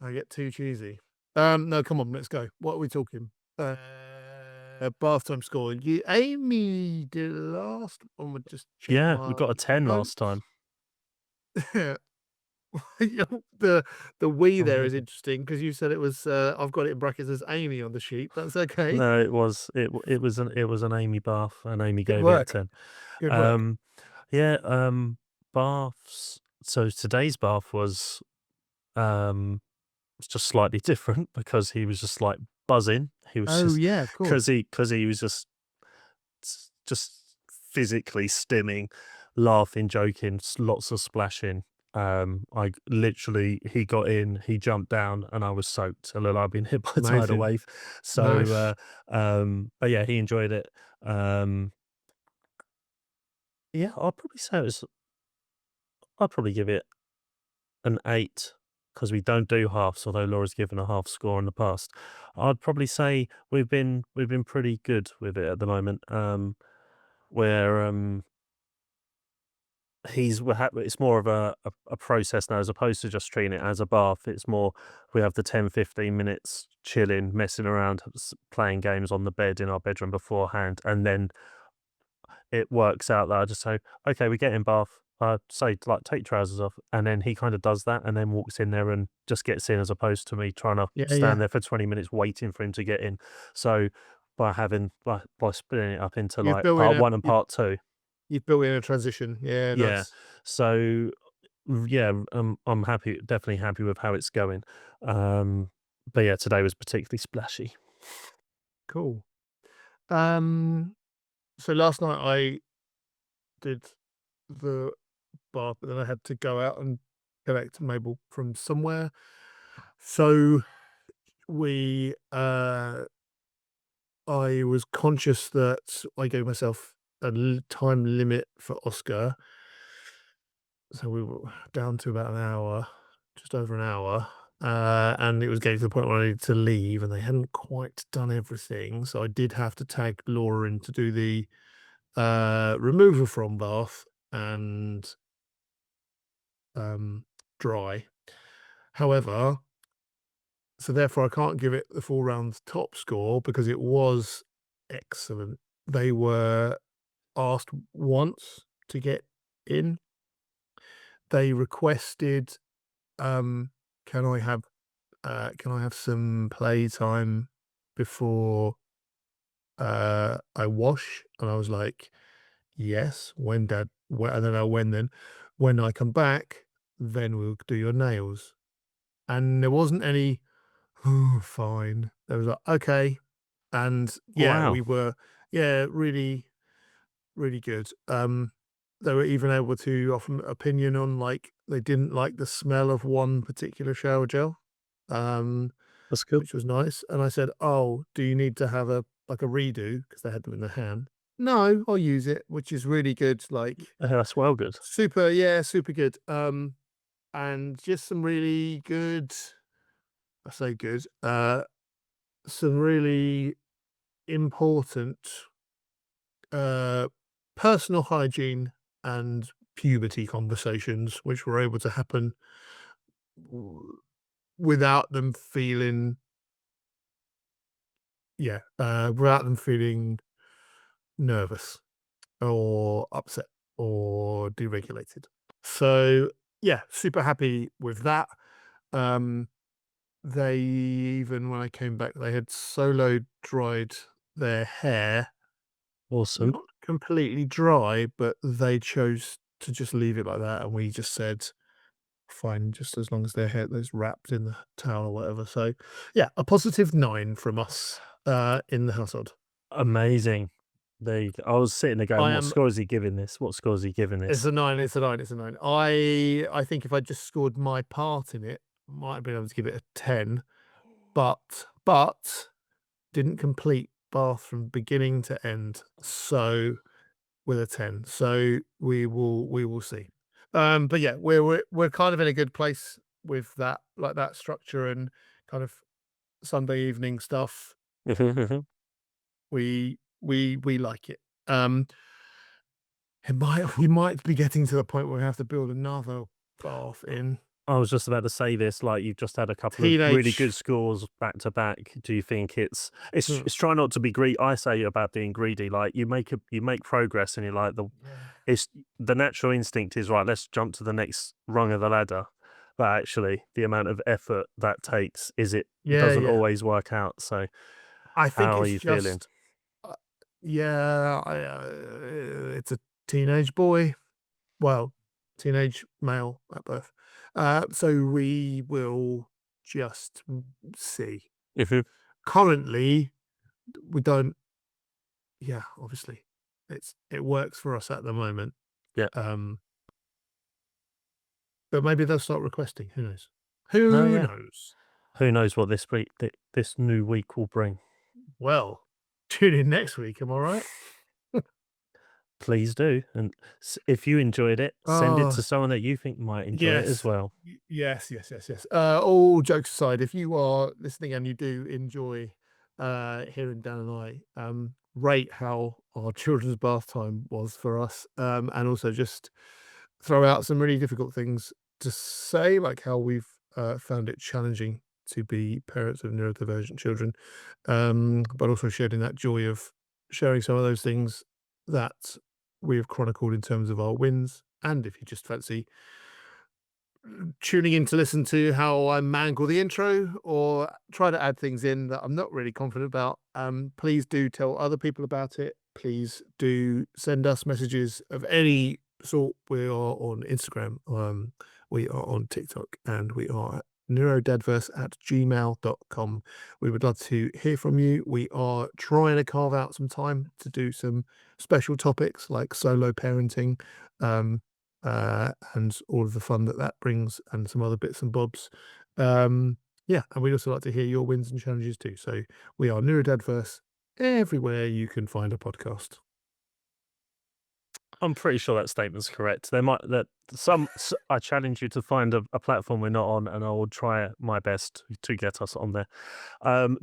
I get too cheesy. No, come on, let's go. What are we talking? Bath time score. Amy did last one. Would just check Yeah, we got a 10 last time. the we there is interesting because you said it was. I've got it in brackets as Amy on the sheet. That's okay. No, it was an Amy bath, and Amy Good gave work. it a 10. Good work. Yeah, baths. So today's bath was just slightly different because he was just like buzzing. He was Oh just yeah, of course. because he was just physically stimming, laughing, joking, lots of splashing. I literally he got in, he jumped down, and I was soaked. A little I'd been hit by a tidal Amazing. wave. Nice. So, but yeah, he enjoyed it. Yeah, I'd probably give it an 8 because we don't do halves, although Laura's given a half score in the past. I'd probably say we've been pretty good with it at the moment. Where it's more of a process now as opposed to just treating it as a bath. It's more we have the 10-15 minutes chilling, messing around, playing games on the bed in our bedroom beforehand, and then it works out that I just say, okay, we get in bath. I say like take trousers off, and then he kind of does that, and then walks in there and just gets in, as opposed to me trying to Yeah, stand there for 20 minutes waiting for him to get in. So by splitting it up into You've like built in part 1 and part 2, you've built in a transition. Yeah, yeah. nice. So yeah, I'm happy, definitely happy with how it's going. But yeah, today was particularly splashy. Cool. So last night I did the bath, but then I had to go out and collect Mabel from somewhere. So we I was conscious that I gave myself a time limit for Oscar. So we were down to about an hour, just over an hour. And it was getting to the point where I needed to leave, and they hadn't quite done everything. So I did have to tag Laura in to do the remover from bath and dry. However, so therefore I can't give it the full round top score because it was excellent. They were asked once to get in. They requested, can I have some playtime before I wash? And I was like, yes, when dad, I don't know when then. When I come back, then we'll do your nails. And there wasn't any, oh, fine. There was like, okay. And yeah, Wow, we were, yeah, really, really good. They were even able to offer an opinion on like they didn't like the smell of one particular shower gel, that's good. which was nice. And I said, "Oh, do you need to have a like a redo?" Because they had them in their hand. No, I'll use it, which is really good. Like That's well good. super, yeah, super good. and just some really good, I say good, some really important personal hygiene and puberty conversations, which were able to happen w- without them feeling, without them feeling nervous or upset or deregulated. So yeah, super happy with that. Um, they even when I came back, they had solo dried their hair, Awesome. not completely dry, but they chose to just leave it like that, and we just said, "Fine, just as long as their hair is wrapped in the towel or whatever." So yeah, a positive 9 from us in the household. Amazing. There you go. I was sitting there I going, what am score is he giving this? What score is he giving It's this? a 9, it's a 9, it's a 9. I think if I just scored my part in it, might have been able to give it a 10, but didn't complete bath from beginning to end, so with a 10. So we will see. But yeah, we're kind of in a good place with that, like that structure and kind of Sunday evening stuff. We like it. We might be getting to the point where we have to build another bath in. I was just about to say this, like you've just had a couple of really Teenage good scores back to back. Do you think it's Hmm. it's try not to be greedy? I say about being greedy, like you make progress and you're like it's the natural instinct is right, let's jump to the next rung of the ladder. But actually the amount of effort that takes Yeah, doesn't yeah. always work out. So I think how are it's you feeling? just, uh, it's a teenage boy. Well, teenage male at birth. So we will just see. Currently, we don't. Yeah, obviously, it works for us at the moment. Yeah. Um, but maybe they'll start requesting. Who knows? No, Who yeah. knows? Who knows what this new week will bring? Well, tune in next week. Am I right? Please do. And if you enjoyed it, send it Oh, to someone that you think might enjoy it as yes. well. Yes, yes, yes, yes. All jokes aside, if you are listening and you do enjoy hearing Dan and I rate how our children's bath time was for us, and also just throw out some really difficult things to say, like how we've found it challenging to be parents of neurodivergent children, but also sharing that joy of sharing some of those things that we have chronicled in terms of our wins. And if you just fancy tuning in to listen to how I mangle the intro or try to add things in that I'm not really confident about, please do tell other people about it. Please do send us messages of any sort. We are on Instagram, we are on TikTok, and we are at NeuroDADverse@gmail.com. We would love to hear from you. We are trying to carve out some time to do some special topics like solo parenting. And all of the fun that that brings and some other bits and bobs. Yeah, and we'd also like to hear your wins and challenges too. So we are NeuroDADverse everywhere you can find a podcast. I'm pretty sure that statement's correct. There might that I challenge you to find a platform we're not on, and I will try my best to get us on there.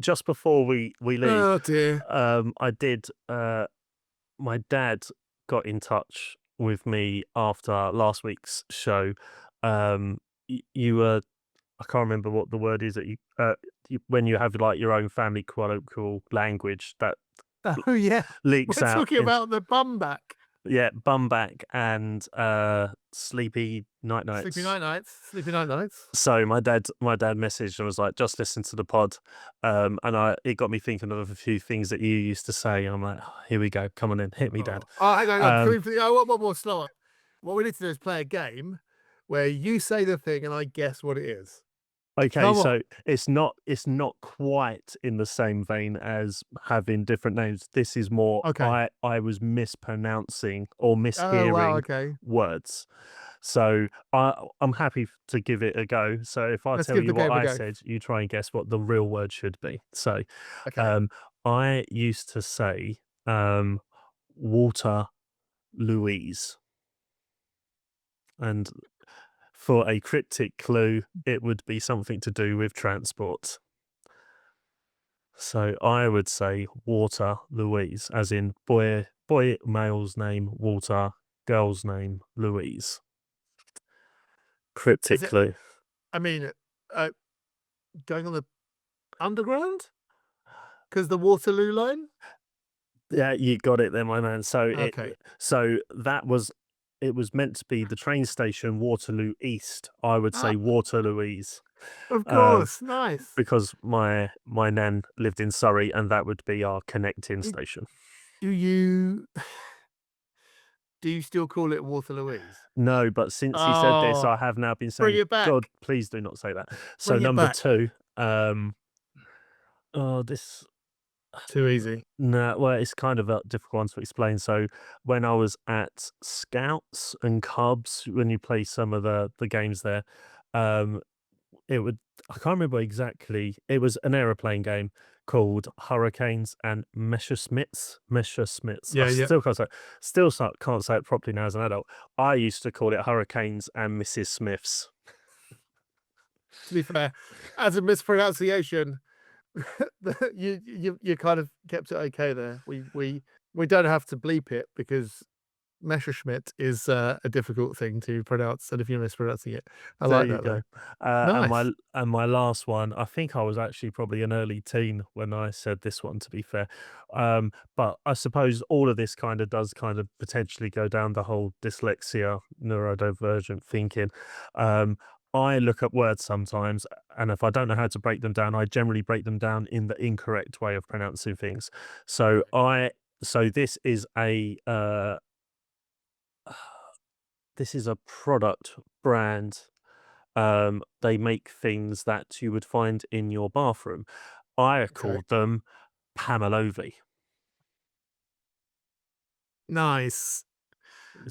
Just before we leave, Oh dear. I did. My dad got in touch with me after last week's show. You were I can't remember what the word is that when you have like your own family colloquial language that Oh yeah. leaks We're out talking into about the bum back. yeah, bum back and sleepy night Sleepy nights. night nights. Sleepy night nights. So my dad messaged and was like, just listen to the pod. And it got me thinking of a few things that you used to say. And I'm like, "Oh, here we go. Come on in, hit me, dad." Oh, hang on, hang on. Um, One more slower. What we need to do is play a game where you say the thing and I guess what it is. okay, Come on. so it's not quite in the same vein as having different names. This is more Okay. I was mispronouncing or Oh wow, mishearing okay. words. So I'm happy to give it a go. So if I Let's tell give you the what game a I go. said, you try and guess what the real word should be. So Okay. um, I used to say Walter Louise, and For a cryptic clue, it would be something to do with transport. So I would say Water Louise, as in boy male's name Walter, girl's name Louise. Cryptic Is it? clue. I mean, going on the underground because the Waterloo line. Yeah, you got it there, my man. So Okay. it was meant to be the train station Waterloo East. I would say Water Louise. Of course, nice. Because my nan lived in Surrey, and that would be our connecting station. Do you still call it Waterlooise? No, but since he said this, I have now been saying, bring it back. God, please do not say that. So Bring it number back. 2, this Too easy. no, well, it's kind of a difficult one to explain. So when I was at Scouts and Cubs, when you play some of the games there, I can't remember exactly. It was an aeroplane game called Hurricanes and Messerschmitts. Yeah, yeah. Can't say it properly now as an adult. I used to call it Hurricanes and Mrs. Smiths. To be fair, as a mispronunciation, you kind of kept it okay there. We don't have to bleep it because Messerschmitt is a difficult thing to pronounce, and if you're mispronouncing it, I like that. There you though. go. Nice. And my last one, I think I was actually probably an early teen when I said this one, to be fair. But I suppose all of this kind of does kind of potentially go down the whole dyslexia, neurodivergent thinking. I look up words sometimes, and if I don't know how to break them down, I generally break them down in the incorrect way of pronouncing things. So this is a product brand. They make things that you would find in your bathroom. I called them Pamalovi. Nice.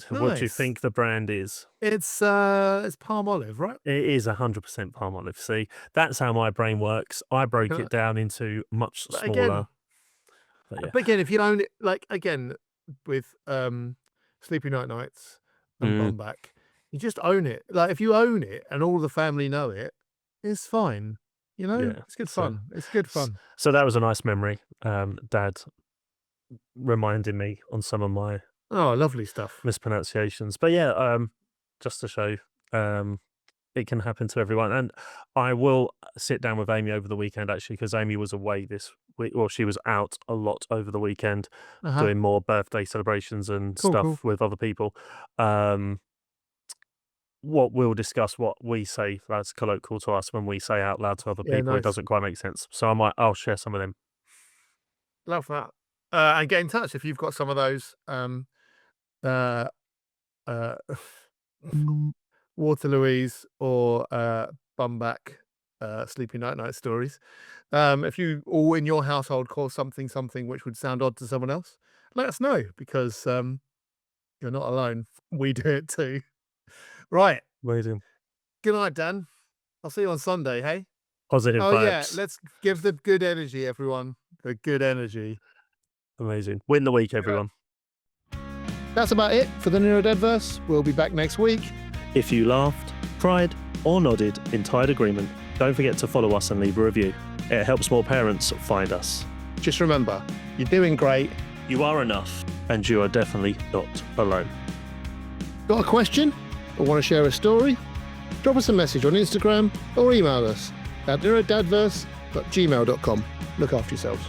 What do you think the brand is? It's Palmolive, right? It is 100% Palmolive. See, that's how my brain works. I broke it down into much smaller. But again, if you own it, like again with Sleepy Nights and Bumback, you just own it. Like if you own it and all the family know it, it's fine. You know, it's good fun. It's good fun. So that was a nice memory. Dad reminding me on some of my lovely stuff. Mispronunciations. But yeah, just to show it can happen to everyone. And I will sit down with Amy over the weekend, actually, because Amy was away this week. Well, she was out a lot over the weekend doing more birthday celebrations and stuff with other people. What we'll discuss what we say that's colloquial to us when we say out loud to other people. It doesn't quite make sense. So I'll share some of them. Love that. And get in touch if you've got some of those Waterlooise or Bumback Sleepy Night stories. If you all in your household call something which would sound odd to someone else, let us know, because you're not alone. We do it too. Right. Amazing. Good night, Dan. I'll see you on Sunday, hey? Positive vibes. Yeah, let's give the good energy, everyone. The good energy. Amazing. Win the week, everyone. That's about it for the NeuroDADverse. We'll be back next week. If you laughed, cried, or nodded in tired agreement, don't forget to follow us and leave a review. It helps more parents find us. Just remember, you're doing great. You are enough, and you are definitely not alone. Got a question or want to share a story? Drop us a message on Instagram or email us at neurodadverse@gmail.com. Look after yourselves.